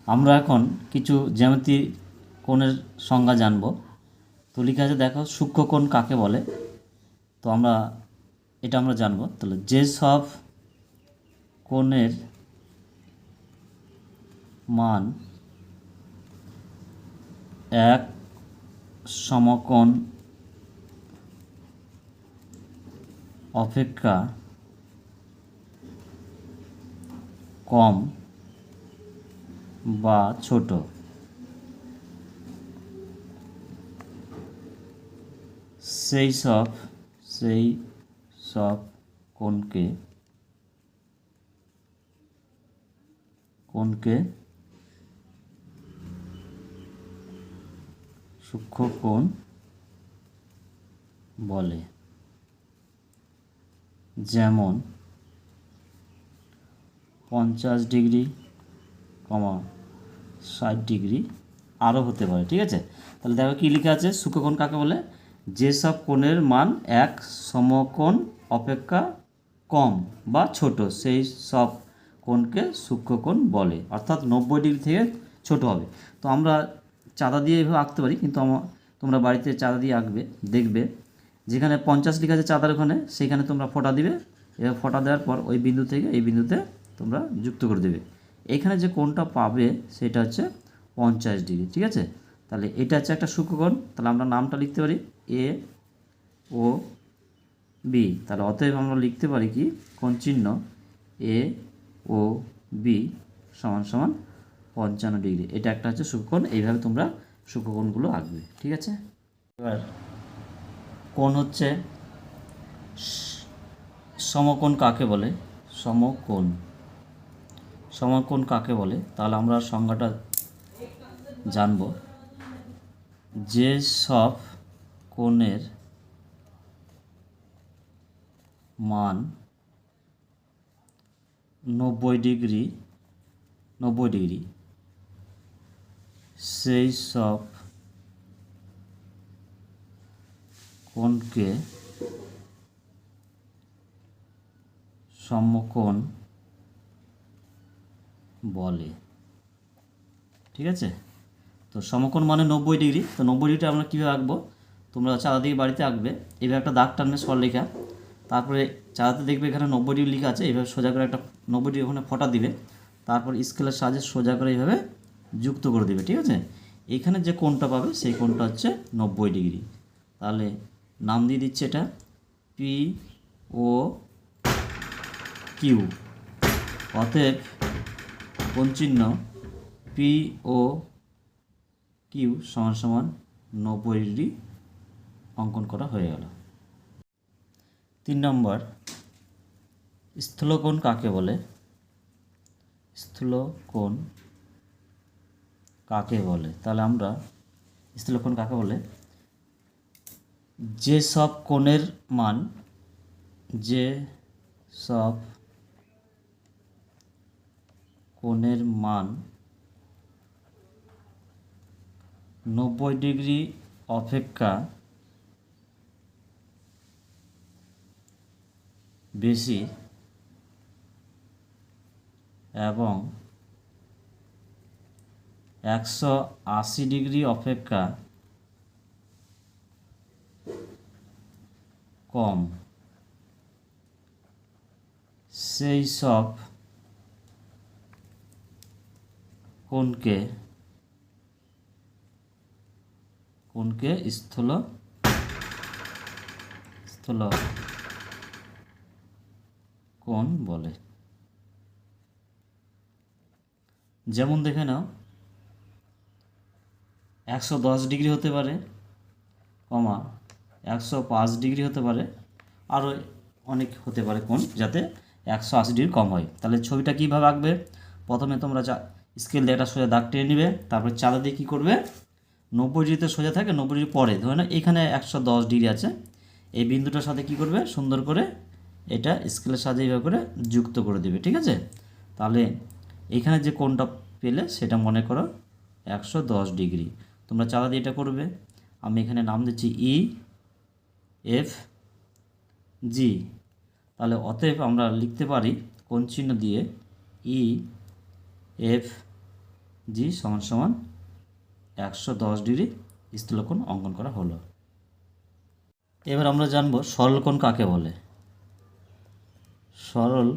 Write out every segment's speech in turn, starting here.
আমরা এখন কিছু জ্যামিতি কোণের সংজ্ঞা জানব। তো লিখে আছে দেখো, সূক্ষ্মকোণ কাকে বলে। তো এটা আমরা জানব। তাহলে যেসব কোণের মান এক সমকোণ অপেক্ষা কম বা ছোট, সেই সব কোণকে সূক্ষ্মকোণ বলে। যেমন 50 ডিগ্রি, 60 ডিগ্রি আরও হতে পারে। ঠিক আছে, তাহলে দেখো কী লেখা আছে, সূক্ষ্মকোণ কাকে বলে? যেসব কোণের মান এক সমকোণ অপেক্ষা কম বা ছোট, সেই সব কোণকে সূক্ষ্মকোণ বলে। অর্থাৎ 90 ডিগ্রি থেকে ছোট হবে। তো আমরা চাঁদা দিয়ে এভাবে আঁকতে পারি, কিন্তু তোমরা বাড়িতে চাঁদা দিয়ে আঁকবে, দেখবে যেখানে 50 লেখা আছে চাঁদার ওখানে, সেখানে তোমরা ফোঁটা দিবে। এবার ফোঁটা দেওয়ার পর ওই বিন্দু থেকে এই বিন্দুতে তোমরা যুক্ত করে দেবে। এখানে যে কোণটা পাবে সেটা হচ্ছে 50 ডিগ্রি। ঠিক আছে, তাহলে এটা হচ্ছে একটা সূক্ষ্মকোণ। তাহলে আমরা নামটা লিখতে পারি এ ও বি। তাহলে অতএব আমরা লিখতে পারি কি, কোণ চিহ্ন এ ও বি সমান সমান 55 ডিগ্রি। এটা একটা হচ্ছে সূক্ষ্মকোণ। এইভাবে তোমরা সূক্ষ্মকোণগুলো আঁকবে। ঠিক আছে, এবার কোণ হচ্ছে সমকোণ কাকে বলে? সমকোণ কাকে বলে? তাহলে আমরা সংজ্ঞাটা জানব। যে সব কোণের মান 90 ডিগ্রি সেই সব কোণকে সমকোণ বলে। ঠিক আছে, তো সমকোণ মানে 90 ডিগ্রি। তো 90 ডিগ্রিটা আমরা কীভাবে আঁকবো? তোমরা চাঁদা দিয়ে বাড়িতে আঁকবে। এইভাবে একটা দাগ টানবে সরলরেখা, তারপরে চাঁদাতে দেখবে এখানে 90 ডিগ্রি লেখা আছে, এইভাবে সোজা করে একটা 90 ডিগ্রি ওখানে ফোঁটা দিবে। তারপর স্কেলের সাহায্যে সোজা করে এইভাবে যুক্ত করে দেবে। ঠিক আছে, এখানে যে কোণটা পাবে সেই কোণটা হচ্ছে 90 ডিগ্রি। তাহলে নাম দিয়ে দিচ্ছে এটা পি ও কিউ। অতএব কোণ চিহ্ন পি ও কিউ সমান সমান 90 ডিগ্রি অঙ্কন করা হয়ে গেল। 3 নম্বর, স্থূলকোণ কাকে বলে? স্থূলকোণ কাকে বলে? তাহলে আমরা স্থূলকোণ কাকে বলে? যে সব কোণের মান 90 ডিগ্রি অপেক্ষা বেশি এবং 180 ডিগ্রি অপেক্ষা কম, সেই সব কোণকে স্থূলকোণ বলে। যেমন দেখে নাও, 110 ডিগ্রি হতে পারে, 105 ডিগ্রি হতে পারে, আরও অনেক হতে পারে কোণ, যাতে 180 ডিগ্রি কম হয়। তাহলে ছবিটা কীভাবে আঁকবে? প্রথমে তোমরা স্কেল দিয়ে একটা সোজা দাগ টেনে নেবে। তারপর চাঁদা দিয়ে কী করবে, 90 ডিগ্রিতে সোজা থাকে, 90 ডিগ্রি পরে ধরে না এখানে 110 ডিগ্রি আছে, এই বিন্দুটার সাথে কী করবে, সুন্দর করে এটা স্কেলের সাহায্যে এইভাবে করে যুক্ত করে দেবে। ঠিক আছে, তাহলে এখানে যে কোণটা পেলে সেটা মনে করো 110 ডিগ্রি। তোমরা চাঁদা দিয়ে এটা করবে। আমি এখানে নাম দিচ্ছি ই এফ জি। তাহলে অতএব আমরা লিখতে পারি কোণ চিহ্ন দিয়ে ই এফ জি সমান সমান 110 ডিগ্রি স্থূলকোণ অঙ্কন করা হলো। এবার আমরা জানব সরল কোণ কাকে বলে। সরল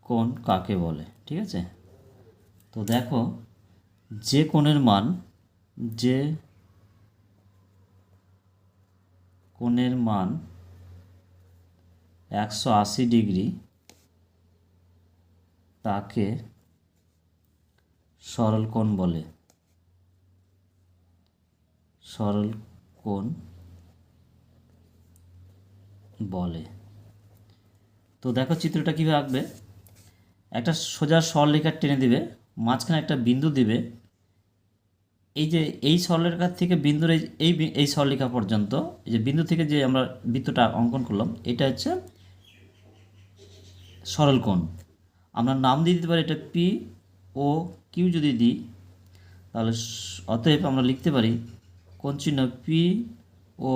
কোণ কাকে বলে, ঠিক আছে। তো দেখো, যে কোণের মান 180 ডিগ্রি তাকে সরল কোণ বলে। সরল কোণ বলে। তো দেখো চিত্রটা কীভাবে আঁকবে। একটা সোজা সরলরেখা টেনে দিবে, মাঝখানে একটা বিন্দু দিবে। এই যে এই সরলরেখা থেকে বিন্দুর এই সরলরেখা পর্যন্ত, এই যে বিন্দু থেকে যে আমরা বৃত্তটা অঙ্কন করলাম, এটা হচ্ছে সরল কোণ। আমরা নাম দিয়ে দিতে পারি এটা পি ও কিউ। যদি দিই তাহলে অতএব আমরা লিখতে পারি কোণ চিহ্ন পি ও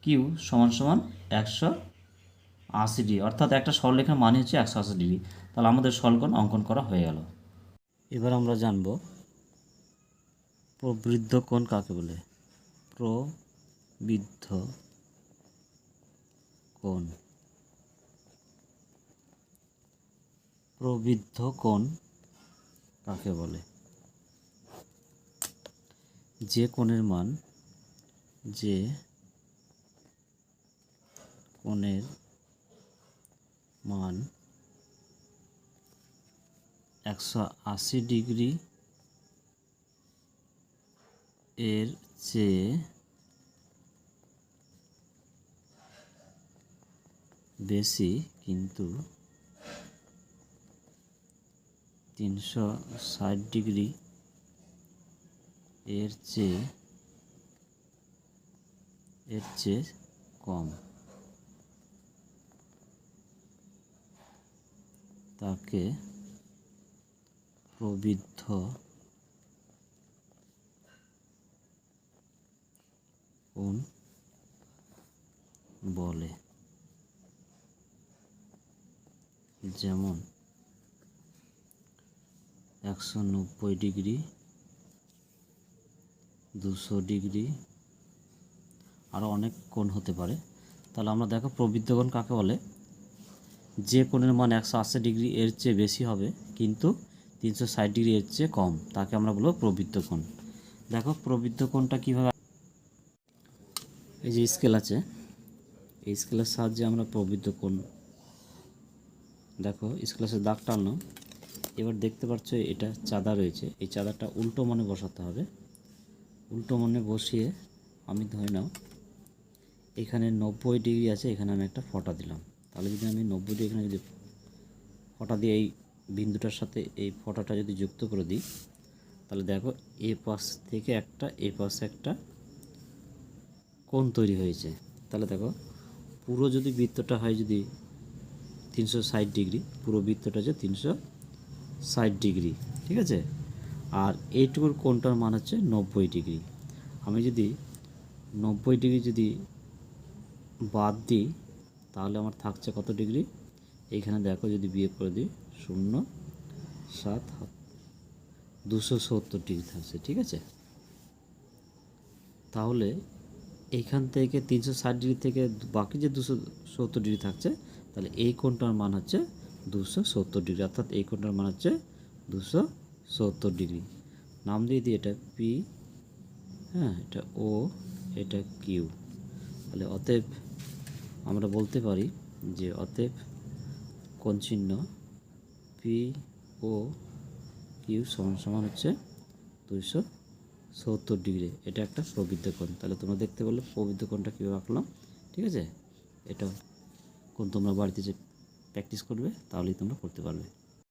কিউ সমান সমান 180 ডিগ্রি, অর্থাৎ একটা সরলরেখার মান হচ্ছে 180 ডিগ্রি। তাহলে আমাদের সরলকোণ অঙ্কন করা হয়ে গেল। এবার আমরা জানব প্রবৃদ্ধ কোণ কাকে বলে। প্রবৃদ্ধ কোণ। প্রবৃদ্ধ কোণ কাকে বলে? যে কোণের মান 180 ডিগ্রি এর চেয়ে বেশি কিন্তু 360 ডিগ্রি এর চেয়ে কম, তাকে প্রবৃদ্ধ কোণ বলে। যেমন 190 ডিগ্রি, 200 ডিগ্রি, আরও অনেক কোণ হতে পারে। তাহলে আমরা দেখো প্রবৃদ্ধ কোণ কাকে বলে। যে কোণের মান 180 ডিগ্রি এর চেয়ে বেশি হবে কিন্তু 360 ডিগ্রি এর চেয়ে কম, তাকে আমরা বলবো প্রবৃদ্ধ কোণ। দেখো প্রবৃদ্ধ কোণটা কীভাবে, এই যে স্কেল আছে, এই স্কেলের সাহায্যে আমরা প্রবৃদ্ধ কোণ, দেখো স্কেলের দাগ টানো। এবার দেখতে পাচ্ছ এটা চাঁদা রয়েছে, এই চাঁদাটা উল্টো মানে বসাতে হবে। উল্টো মানে বসিয়ে আমি ধরে নাও এখানে 90 ডিগ্রি আছে, এখানে আমি একটা ফোঁটা দিলাম। তাহলে যদি আমি 90 ডিগ্রি এখানে যদি ফোঁটা দিয়ে এই বিন্দুটার সাথে এই ফোঁটাটা যদি যুক্ত করে দিই, তাহলে দেখো এ পাশ থেকে একটা, এ পাশে একটা কোণ তৈরি হয়েছে। তাহলে দেখো পুরো যদি বৃত্তটা হয় যদি 360 ডিগ্রি, পুরো বৃত্তটা যে 360 ডিগ্রি, ঠিক আছে। আর এইটুকুর কোণটার মান হচ্ছে 90 ডিগ্রি। আমি যদি 90 ডিগ্রি যদি বাদ দিই তাহলে আমার থাকছে কত ডিগ্রি, এইখানে দেখো যদি বিয়োগ করে দিই 0.7, 270 ডিগ্রি থাকছে, ঠিক আছে। তাহলে এইখান থেকে 360 ডিগ্রি থেকে বাকি যে 270 ডিগ্রি থাকছে, তাহলে এই কোণটার মান হচ্ছে 270 ডিগ্রি, অর্থাৎ এই কোণটার মান হচ্ছে 270 ডিগ্রি। নাম দিয়ে দিই এটা পি, হ্যাঁ এটা ও, এটা কিউ। তাহলে অতএব আমরা বলতে পারি যে অতএব কোণ চিহ্ন পি ও কিউ সমান সমান হচ্ছে 270 ডিগ্রি। এটা একটা প্রবৃদ্ধ কোণ। তাহলে তোমরা দেখতে পেলে প্রবৃদ্ধ কোণটা কীভাবে আঁকলাম, ঠিক আছে। এটা কোণ তোমরা বাড়িতে যে প্র্যাকটিস করবে তাহলেই তোমরা করতে পারবে।